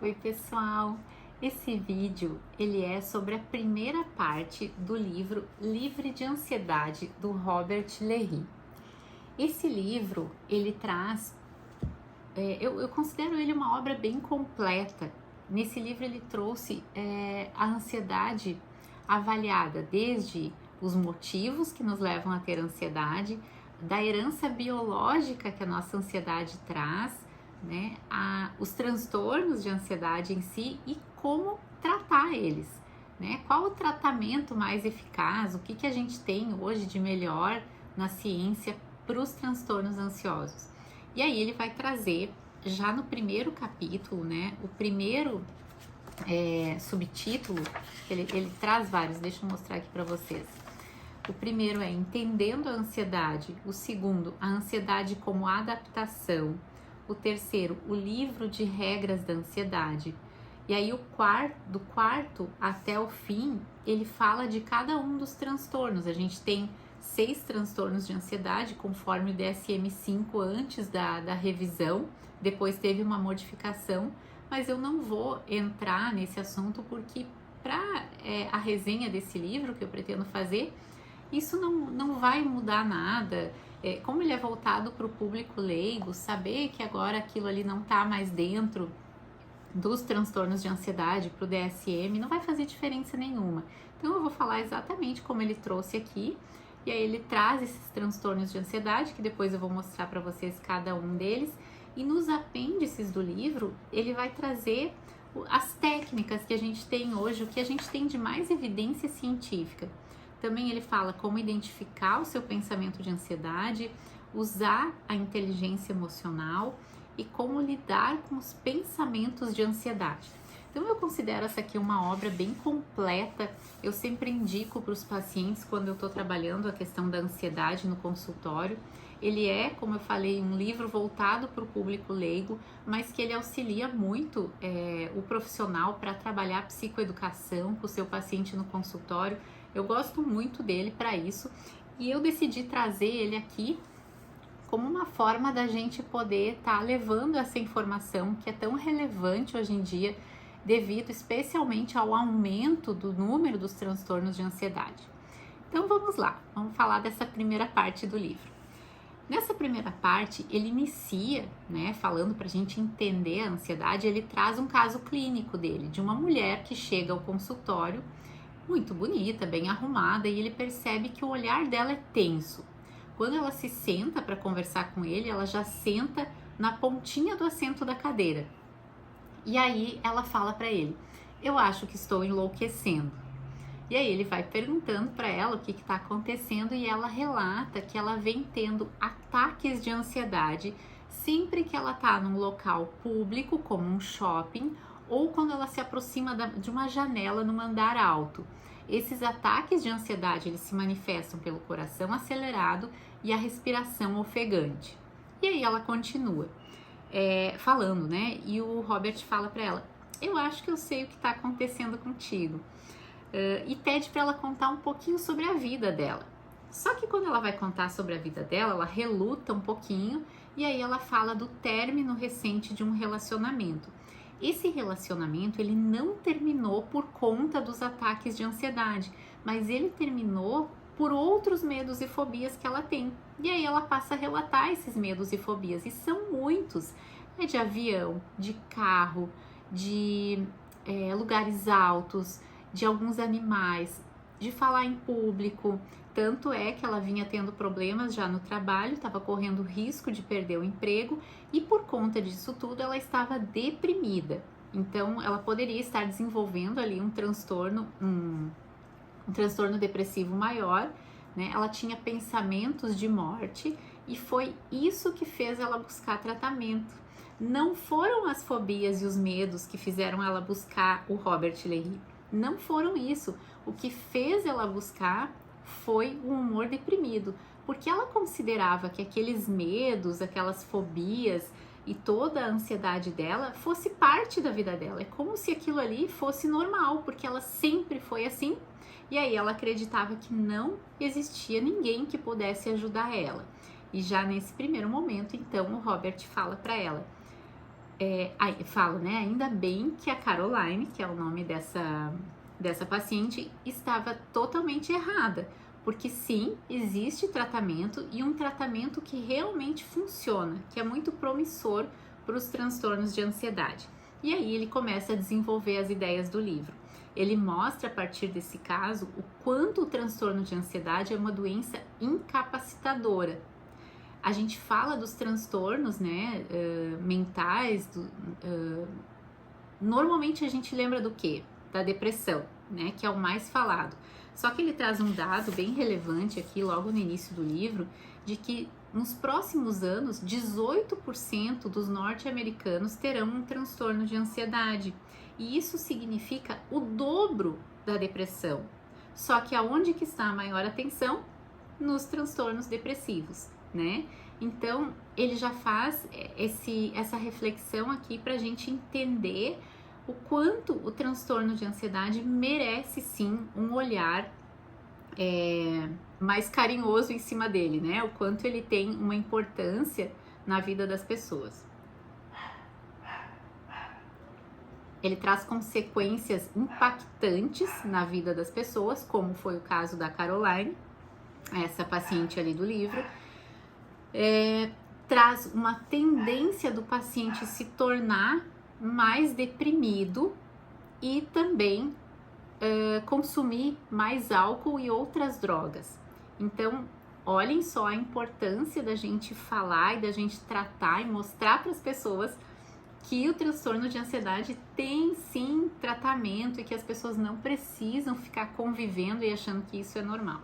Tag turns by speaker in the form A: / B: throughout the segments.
A: Oi pessoal, esse vídeo ele é sobre a primeira parte do livro Livre de Ansiedade do Robert Léry. Esse livro ele traz, eu considero ele uma obra bem completa. Nesse livro ele trouxe a ansiedade avaliada desde os motivos que nos levam a ter ansiedade, da herança biológica que a nossa ansiedade traz, né, os transtornos de ansiedade em si e como tratar eles, né? Qual o tratamento mais eficaz, o que a gente tem hoje de melhor na ciência para os transtornos ansiosos. E aí ele vai trazer, já no primeiro capítulo, né, o primeiro subtítulo, ele traz vários, deixa eu mostrar aqui para vocês. O primeiro é Entendendo a Ansiedade, o segundo, a ansiedade como adaptação, o terceiro, o livro de regras da ansiedade. E aí do quarto até o fim, ele fala de cada um dos transtornos. A gente tem 6 transtornos de ansiedade, conforme o DSM-5 antes da revisão, depois teve uma modificação, mas eu não vou entrar nesse assunto porque para a resenha desse livro que eu pretendo fazer, isso não vai mudar nada. Como ele é voltado para o público leigo, saber que agora aquilo ali não está mais dentro dos transtornos de ansiedade para o DSM não vai fazer diferença nenhuma. Então eu vou falar exatamente como ele trouxe aqui, e aí ele traz esses transtornos de ansiedade, que depois eu vou mostrar para vocês cada um deles, e nos apêndices do livro ele vai trazer as técnicas que a gente tem hoje, o que a gente tem de mais evidência científica. Também ele fala como identificar o seu pensamento de ansiedade, usar a inteligência emocional e como lidar com os pensamentos de ansiedade. Então eu considero essa aqui uma obra bem completa. Eu sempre indico para os pacientes quando eu estou trabalhando a questão da ansiedade no consultório. Ele é, como eu falei, um livro voltado para o público leigo, mas que ele auxilia muito o profissional para trabalhar a psicoeducação com o seu paciente no consultório. Eu gosto muito dele para isso e eu decidi trazer ele aqui como uma forma da gente poder estar levando essa informação que é tão relevante hoje em dia, devido especialmente ao aumento do número dos transtornos de ansiedade. Então vamos lá, vamos falar dessa primeira parte do livro. Nessa primeira parte, ele inicia, né, falando para a gente entender a ansiedade. Ele traz um caso clínico dele, de uma mulher que chega ao consultório muito bonita, bem arrumada, e ele percebe que o olhar dela é tenso. Quando ela se senta para conversar com ele, ela já senta na pontinha do assento da cadeira. E aí ela fala para ele: eu acho que estou enlouquecendo. E aí ele vai perguntando para ela o que está acontecendo e ela relata que ela vem tendo ataques de ansiedade sempre que ela está num local público, como um shopping, ou quando ela se aproxima de uma janela num andar alto. Esses ataques de ansiedade, eles se manifestam pelo coração acelerado e a respiração ofegante. E aí ela continua falando, né? E o Robert fala para ela: eu acho que eu sei o que está acontecendo contigo. E pede para ela contar um pouquinho sobre a vida dela. Só que quando ela vai contar sobre a vida dela, ela reluta um pouquinho e aí ela fala do término recente de um relacionamento. Esse relacionamento, ele não terminou por conta dos ataques de ansiedade, mas ele terminou por outros medos e fobias que ela tem. E aí ela passa a relatar esses medos e fobias, e são muitos. É de avião, de carro, de lugares altos, de alguns animais, de falar em público. Tanto é que ela vinha tendo problemas já no trabalho, estava correndo risco de perder o emprego e por conta disso tudo ela estava deprimida. Então ela poderia estar desenvolvendo ali um transtorno depressivo maior, né? Ela tinha pensamentos de morte e foi isso que fez ela buscar tratamento. Não foram as fobias e os medos que fizeram ela buscar o Robert Léry. Não foram isso. O que fez ela buscar foi um humor deprimido, porque ela considerava que aqueles medos, aquelas fobias e toda a ansiedade dela fosse parte da vida dela. É como se aquilo ali fosse normal, porque ela sempre foi assim, e aí ela acreditava que não existia ninguém que pudesse ajudar ela. E já nesse primeiro momento, então, o Robert fala para ela: Aí falo, né? Ainda bem que a Caroline, que é o nome dessa paciente, estava totalmente errada. Porque sim, existe tratamento e um tratamento que realmente funciona, que é muito promissor para os transtornos de ansiedade. E aí ele começa a desenvolver as ideias do livro. Ele mostra a partir desse caso o quanto o transtorno de ansiedade é uma doença incapacitadora. A gente fala dos transtornos, né, mentais, normalmente a gente lembra do quê? Da depressão, né, que é o mais falado. Só que ele traz um dado bem relevante aqui, logo no início do livro, de que nos próximos anos, 18% dos norte-americanos terão um transtorno de ansiedade. E isso significa o dobro da depressão. Só que aonde que está a maior atenção? Nos transtornos depressivos, né? Então, ele já faz essa reflexão aqui para a gente entender o quanto o transtorno de ansiedade merece sim um olhar mais carinhoso em cima dele, né? O quanto ele tem uma importância na vida das pessoas. Ele traz consequências impactantes na vida das pessoas, como foi o caso da Caroline, essa paciente ali do livro. Traz uma tendência do paciente se tornar mais deprimido e também consumir mais álcool e outras drogas. Então, olhem só a importância da gente falar e da gente tratar e mostrar para as pessoas que o transtorno de ansiedade tem sim tratamento e que as pessoas não precisam ficar convivendo e achando que isso é normal.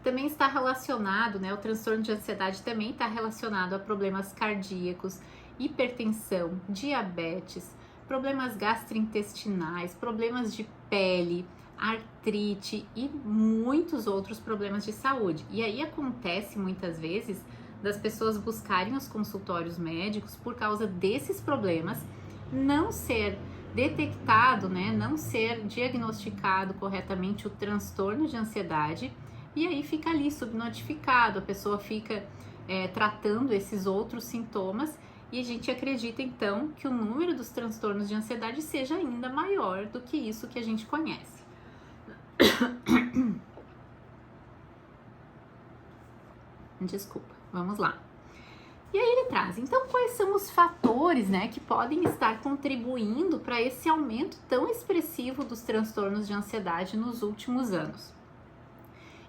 A: Também está relacionado, né, o transtorno de ansiedade também está relacionado a problemas cardíacos, hipertensão, diabetes, problemas gastrointestinais, problemas de pele, artrite e muitos outros problemas de saúde. E aí acontece muitas vezes das pessoas buscarem os consultórios médicos por causa desses problemas, não ser detectado, né, não ser diagnosticado corretamente o transtorno de ansiedade, e aí fica ali subnotificado, a pessoa fica tratando esses outros sintomas e a gente acredita então que o número dos transtornos de ansiedade seja ainda maior do que isso que a gente conhece. Desculpa, vamos lá. E aí ele traz, então, quais são os fatores, né, que podem estar contribuindo para esse aumento tão expressivo dos transtornos de ansiedade nos últimos anos?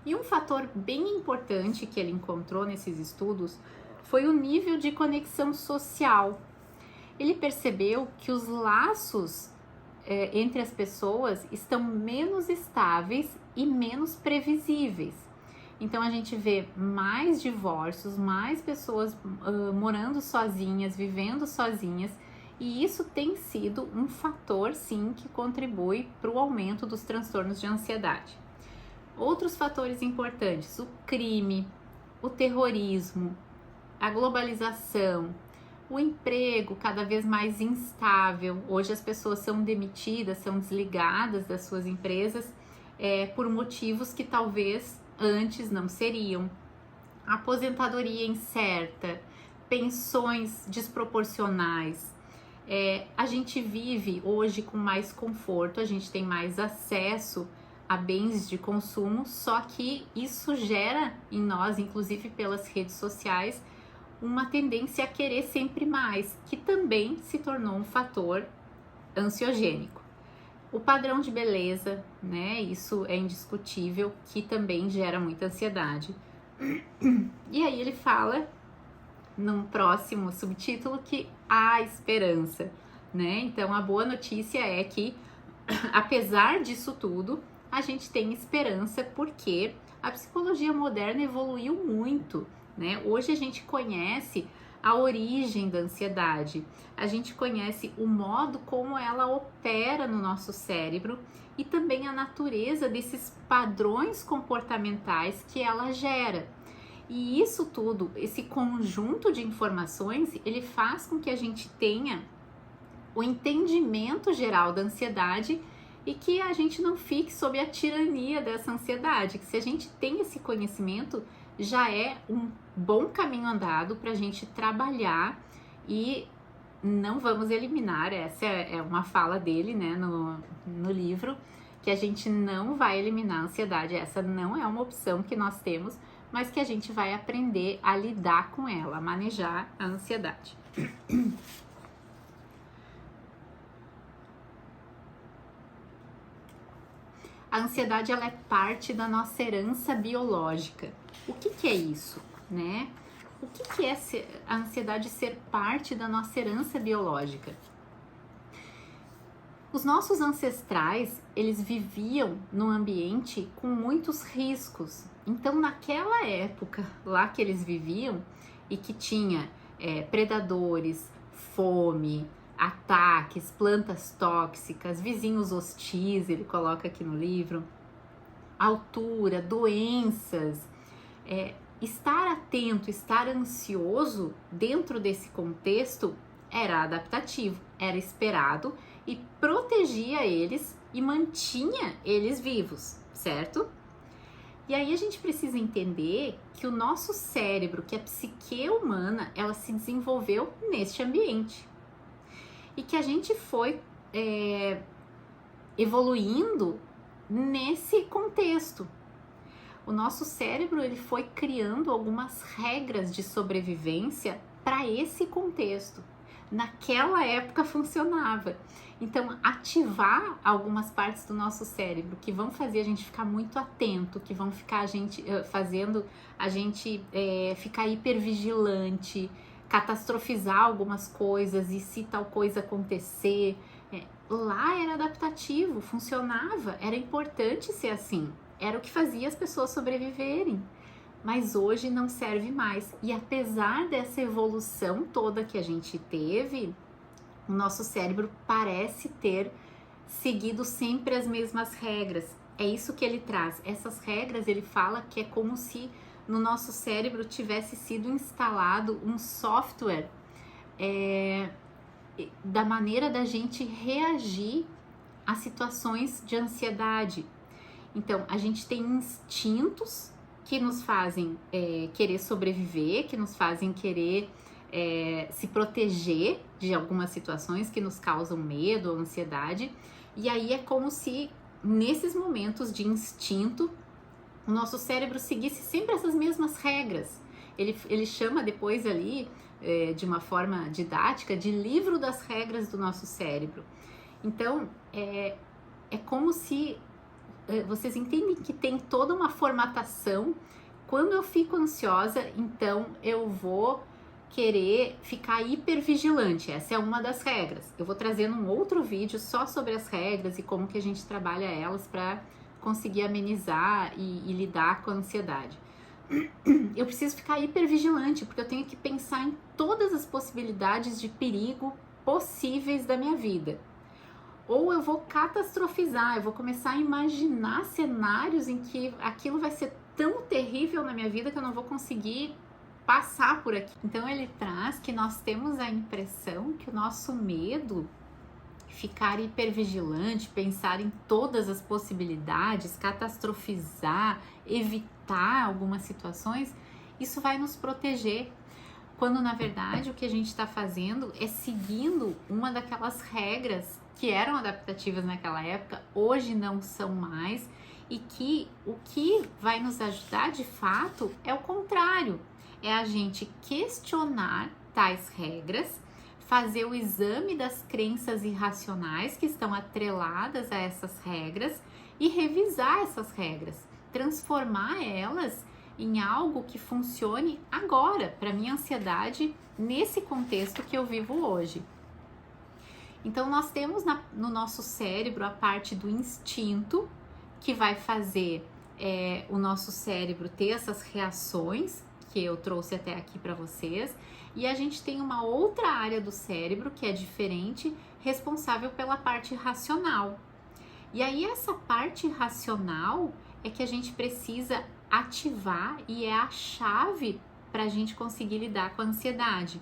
A: E um fator bem importante que ele encontrou nesses estudos foi o nível de conexão social. Ele percebeu que os laços entre as pessoas estão menos estáveis e menos previsíveis. Então a gente vê mais divórcios, mais pessoas morando sozinhas, vivendo sozinhas, e isso tem sido um fator sim que contribui para o aumento dos transtornos de ansiedade. Outros fatores importantes, o crime, o terrorismo, a globalização, o emprego cada vez mais instável. Hoje as pessoas são demitidas, são desligadas das suas empresas por motivos que talvez antes não seriam. Aposentadoria incerta, pensões desproporcionais. A gente vive hoje com mais conforto, a gente tem mais acesso a bens de consumo, só que isso gera em nós, inclusive pelas redes sociais, uma tendência a querer sempre mais, que também se tornou um fator ansiogênico. O padrão de beleza, né, isso é indiscutível, que também gera muita ansiedade. E aí ele fala, num próximo subtítulo, que há esperança, né? Então a boa notícia é que, apesar disso tudo, a gente tem esperança porque a psicologia moderna evoluiu muito, né? Hoje a gente conhece a origem da ansiedade, a gente conhece o modo como ela opera no nosso cérebro e também a natureza desses padrões comportamentais que ela gera. E isso tudo, esse conjunto de informações, ele faz com que a gente tenha o entendimento geral da ansiedade e que a gente não fique sob a tirania dessa ansiedade, que se a gente tem esse conhecimento, já é um bom caminho andado para a gente trabalhar e não vamos eliminar, essa é uma fala dele, né, no livro, que a gente não vai eliminar a ansiedade, essa não é uma opção que nós temos, mas que a gente vai aprender a lidar com ela, a manejar a ansiedade. A ansiedade, ela é parte da nossa herança biológica. O que é isso, né? O que é a ansiedade ser parte da nossa herança biológica? Os nossos ancestrais, eles viviam num ambiente com muitos riscos. Então, naquela época lá que eles viviam e que tinha predadores, fome, ataques, plantas tóxicas, vizinhos hostis, ele coloca aqui no livro, altura, doenças, estar atento, estar ansioso dentro desse contexto era adaptativo, era esperado e protegia eles e mantinha eles vivos, certo? E aí a gente precisa entender que o nosso cérebro, que a psique humana, ela se desenvolveu neste ambiente. E que a gente foi evoluindo nesse contexto. O nosso cérebro, ele foi criando algumas regras de sobrevivência para esse contexto. Naquela época funcionava. Então, ativar algumas partes do nosso cérebro que vão fazer a gente ficar muito atento, que vão ficar fazendo a gente ficar hipervigilante, catastrofizar algumas coisas e se tal coisa acontecer, lá era adaptativo, funcionava, era importante ser assim, era o que fazia as pessoas sobreviverem, mas hoje não serve mais. E apesar dessa evolução toda que a gente teve, o nosso cérebro parece ter seguido sempre as mesmas regras. É isso que ele traz. Essas regras, ele fala que é como se no nosso cérebro tivesse sido instalado um software da maneira da gente reagir a situações de ansiedade. Então, a gente tem instintos que nos fazem querer sobreviver, que nos fazem querer se proteger de algumas situações que nos causam medo ou ansiedade. E aí é como se nesses momentos de instinto o nosso cérebro seguisse sempre essas mesmas regras. Ele chama depois ali, de uma forma didática, de livro das regras do nosso cérebro. Então, é como se vocês entendem que tem toda uma formatação. Quando eu fico ansiosa, então eu vou querer ficar hipervigilante. Essa é uma das regras. Eu vou trazendo um outro vídeo só sobre as regras e como que a gente trabalha elas para conseguir amenizar e lidar com a ansiedade. Eu preciso ficar hipervigilante, porque eu tenho que pensar em todas as possibilidades de perigo possíveis da minha vida. Ou eu vou catastrofizar, eu vou começar a imaginar cenários em que aquilo vai ser tão terrível na minha vida que eu não vou conseguir passar por aqui. Então ele traz que nós temos a impressão que o nosso medo, ficar hipervigilante, pensar em todas as possibilidades, catastrofizar, evitar algumas situações, isso vai nos proteger, quando na verdade o que a gente está fazendo é seguindo uma daquelas regras que eram adaptativas naquela época, hoje não são mais, e que o que vai nos ajudar de fato é o contrário, é a gente questionar tais regras, fazer o exame das crenças irracionais que estão atreladas a essas regras e revisar essas regras, transformar elas em algo que funcione agora, para minha ansiedade, nesse contexto que eu vivo hoje. Então, nós temos no nosso cérebro a parte do instinto, que vai fazer o nosso cérebro ter essas reações que eu trouxe até aqui para vocês. E a gente tem uma outra área do cérebro que é diferente, responsável pela parte racional. E aí essa parte racional é que a gente precisa ativar e é a chave para a gente conseguir lidar com a ansiedade.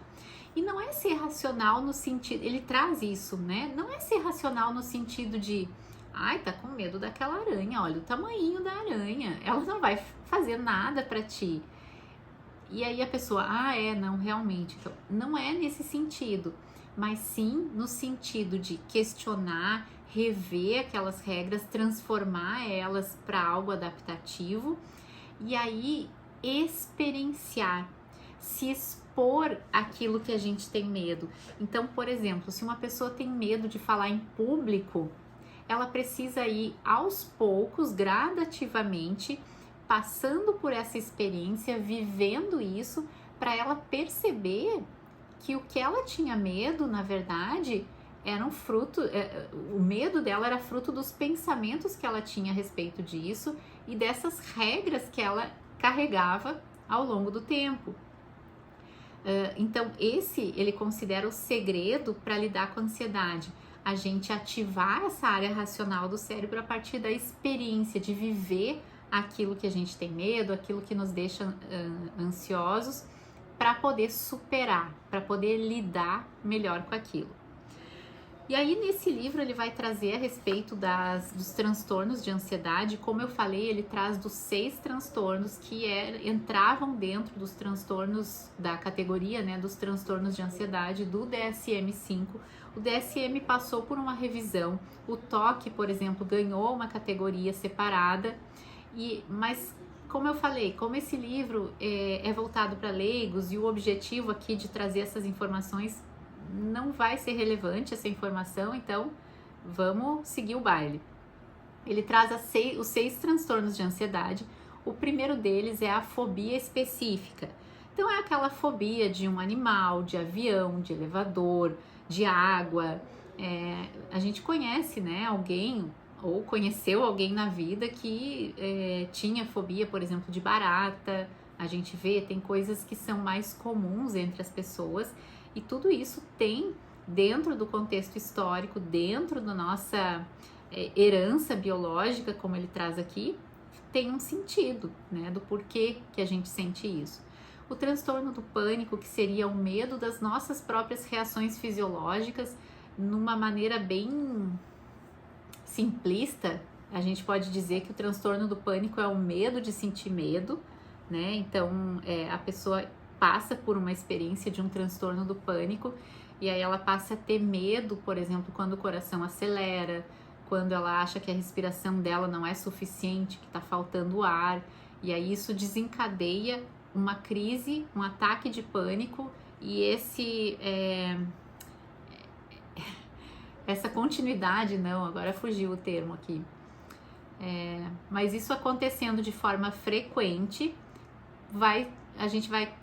A: E não é ser racional no sentido, ele traz isso, né? Não é ser racional no sentido de, ai, tá com medo daquela aranha, olha o tamanho da aranha, ela não vai fazer nada para ti. E aí a pessoa, não, realmente, então, não é nesse sentido, mas sim no sentido de questionar, rever aquelas regras, transformar elas para algo adaptativo e aí experienciar, se expor aquilo que a gente tem medo. Então, por exemplo, se uma pessoa tem medo de falar em público, ela precisa ir aos poucos, gradativamente, passando por essa experiência, vivendo isso, para ela perceber que o que ela tinha medo, na verdade, era um fruto, o medo dela era fruto dos pensamentos que ela tinha a respeito disso e dessas regras que ela carregava ao longo do tempo. Então, ele considera o segredo para lidar com a ansiedade. A gente ativar essa área racional do cérebro a partir da experiência de viver aquilo que a gente tem medo, aquilo que nos deixa ansiosos, para poder superar, para poder lidar melhor com aquilo. E aí nesse livro ele vai trazer a respeito dos transtornos de ansiedade. Como eu falei, ele traz dos 6 transtornos que entravam dentro dos transtornos da categoria, né, dos transtornos de ansiedade do DSM-5. O DSM passou por uma revisão, o TOC, por exemplo, ganhou uma categoria separada, mas como eu falei, como esse livro é voltado para leigos e o objetivo aqui de trazer essas informações não vai ser relevante essa informação, então vamos seguir o baile. Ele traz os 6 transtornos de ansiedade. O primeiro deles é a fobia específica. Então é aquela fobia de um animal, de avião, de elevador, de água. A gente conhece, né, alguém ou conheceu alguém na vida que tinha fobia, por exemplo, de barata. A gente vê, tem coisas que são mais comuns entre as pessoas. E tudo isso tem, dentro do contexto histórico, dentro da nossa herança biológica, como ele traz aqui, tem um sentido, né, do porquê que a gente sente isso. O transtorno do pânico, que seria o medo das nossas próprias reações fisiológicas, numa maneira bem simplista, a gente pode dizer que o transtorno do pânico é o medo de sentir medo, né? Então, a pessoa passa por uma experiência de um transtorno do pânico e aí ela passa a ter medo, por exemplo, quando o coração acelera, quando ela acha que a respiração dela não é suficiente, que está faltando ar, e aí isso desencadeia uma crise, um ataque de pânico e essa continuidade, não, agora fugiu o termo aqui, mas isso acontecendo de forma frequente, a gente vai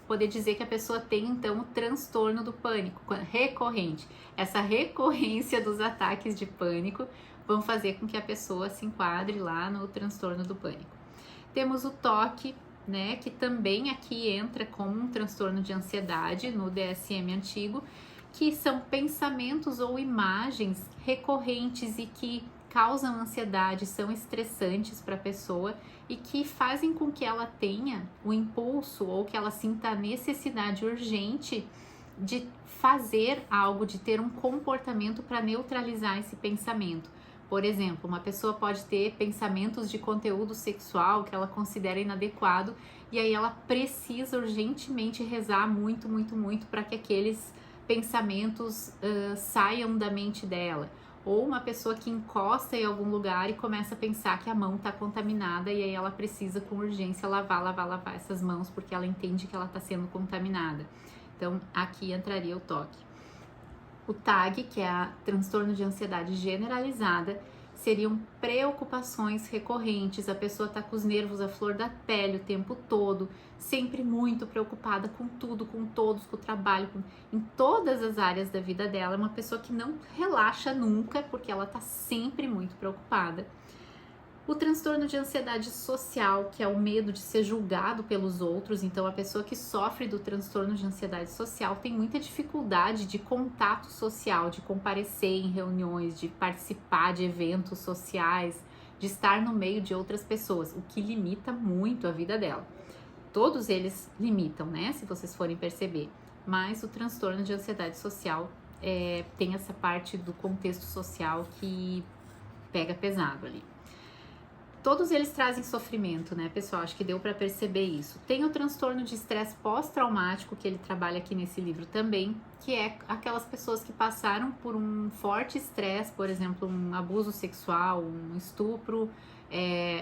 A: poder dizer que a pessoa tem então o transtorno do pânico recorrente. Essa recorrência dos ataques de pânico vão fazer com que a pessoa se enquadre lá no transtorno do pânico. Temos o TOC, né, que também aqui entra como um transtorno de ansiedade no DSM antigo, que são pensamentos ou imagens recorrentes e que causam ansiedade, são estressantes para a pessoa e que fazem com que ela tenha o impulso ou que ela sinta a necessidade urgente de fazer algo, de ter um comportamento para neutralizar esse pensamento. Por exemplo, uma pessoa pode ter pensamentos de conteúdo sexual que ela considera inadequado e aí ela precisa urgentemente rezar muito, muito, muito para que aqueles pensamentos saiam da mente dela. Ou uma pessoa que encosta em algum lugar e começa a pensar que a mão está contaminada e aí ela precisa com urgência lavar essas mãos porque ela entende que ela está sendo contaminada. Então, aqui entraria o TOC. O TAG, que é transtorno de ansiedade generalizada, seriam preocupações recorrentes. A pessoa está com os nervos à flor da pele o tempo todo, sempre muito preocupada com tudo, com todos, com o trabalho, em todas as áreas da vida dela. É uma pessoa que não relaxa nunca, porque ela está sempre muito preocupada. O transtorno de ansiedade social, que é o medo de ser julgado pelos outros. Então, a pessoa que sofre do transtorno de ansiedade social tem muita dificuldade de contato social, de comparecer em reuniões, de participar de eventos sociais, de estar no meio de outras pessoas, o que limita muito a vida dela. Todos eles limitam, né? Se vocês forem perceber. Mas o transtorno de ansiedade social tem essa parte do contexto social que pega pesado ali. Todos eles trazem sofrimento, né, pessoal? Acho que deu para perceber isso. Tem o transtorno de estresse pós-traumático, que ele trabalha aqui nesse livro também, que é aquelas pessoas que passaram por um forte estresse, por exemplo, um abuso sexual, um estupro,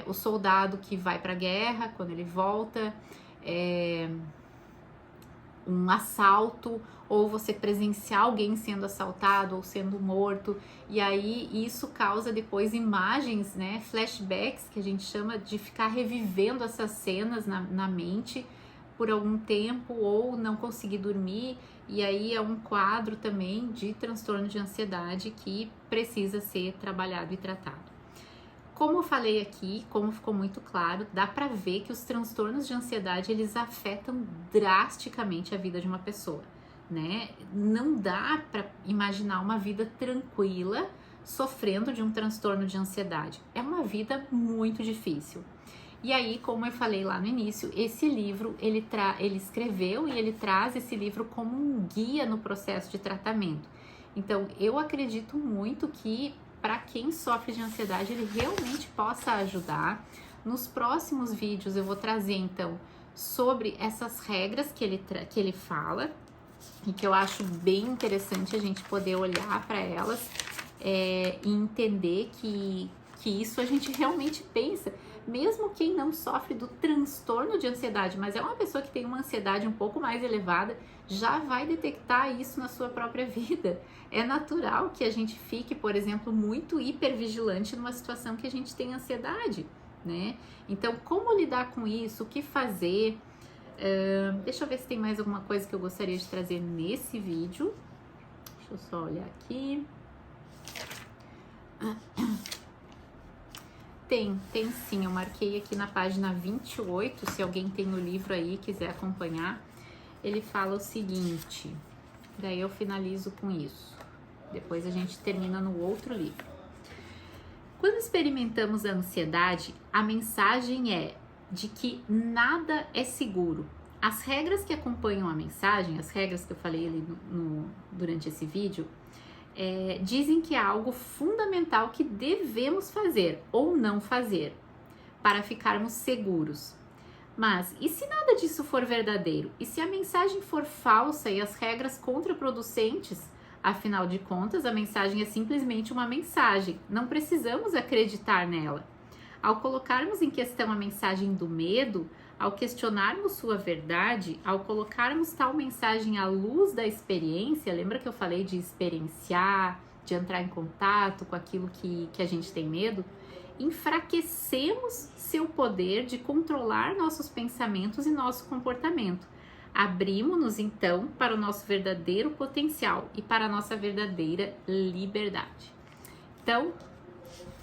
A: o soldado que vai para a guerra, quando ele volta, um assalto, ou você presenciar alguém sendo assaltado ou sendo morto, e aí isso causa depois imagens, né, flashbacks, que a gente chama de ficar revivendo essas cenas na mente por algum tempo, ou não conseguir dormir, e aí é um quadro também de transtorno de ansiedade que precisa ser trabalhado e tratado. Como eu falei aqui, como ficou muito claro, dá para ver que os transtornos de ansiedade, eles afetam drasticamente a vida de uma pessoa, né? Não dá para imaginar uma vida tranquila sofrendo de um transtorno de ansiedade. É uma vida muito difícil. E aí, como eu falei lá no início, esse livro, ele escreveu e ele traz esse livro como um guia no processo de tratamento. Então, eu acredito muito que para quem sofre de ansiedade, ele realmente possa ajudar. Nos próximos vídeos eu vou trazer, então, sobre essas regras que ele fala, e que eu acho bem interessante a gente poder olhar para elas e entender que isso a gente realmente pensa. Mesmo quem não sofre do transtorno de ansiedade, mas é uma pessoa que tem uma ansiedade um pouco mais elevada, já vai detectar isso na sua própria vida. É natural que a gente fique, por exemplo, muito hipervigilante numa situação que a gente tem ansiedade, né? Então, como lidar com isso? O que fazer? Deixa eu ver se tem mais alguma coisa que eu gostaria de trazer nesse vídeo. Deixa eu só olhar aqui. Tem sim, eu marquei aqui na página 28, se alguém tem o livro aí e quiser acompanhar. Ele fala o seguinte, daí eu finalizo com isso. Depois a gente termina no outro livro. Quando experimentamos a ansiedade, a mensagem é de que nada é seguro. As regras que acompanham a mensagem, as regras que eu falei ali durante esse vídeo, dizem que é algo fundamental que devemos fazer ou não fazer para ficarmos seguros. Mas e se nada disso for verdadeiro? E se a mensagem for falsa e as regras contraproducentes? Afinal de contas, a mensagem é simplesmente uma mensagem, não precisamos acreditar nela. Ao colocarmos em questão a mensagem do medo, ao questionarmos sua verdade, ao colocarmos tal mensagem à luz da experiência, lembra que eu falei de experienciar, de entrar em contato com aquilo que a gente tem medo? Enfraquecemos seu poder de controlar nossos pensamentos e nosso comportamento. Abrimos-nos então para o nosso verdadeiro potencial e para a nossa verdadeira liberdade. Então,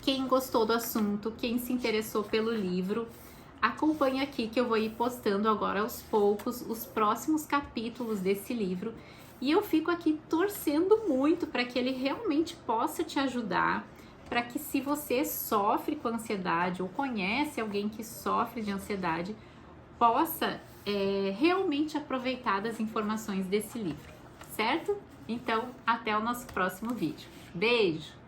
A: quem gostou do assunto, quem se interessou pelo livro, acompanhe aqui que eu vou ir postando agora aos poucos os próximos capítulos desse livro, e eu fico aqui torcendo muito para que ele realmente possa te ajudar, para que se você sofre com ansiedade ou conhece alguém que sofre de ansiedade, possa realmente aproveitar das informações desse livro, certo? Então, até o nosso próximo vídeo. Beijo!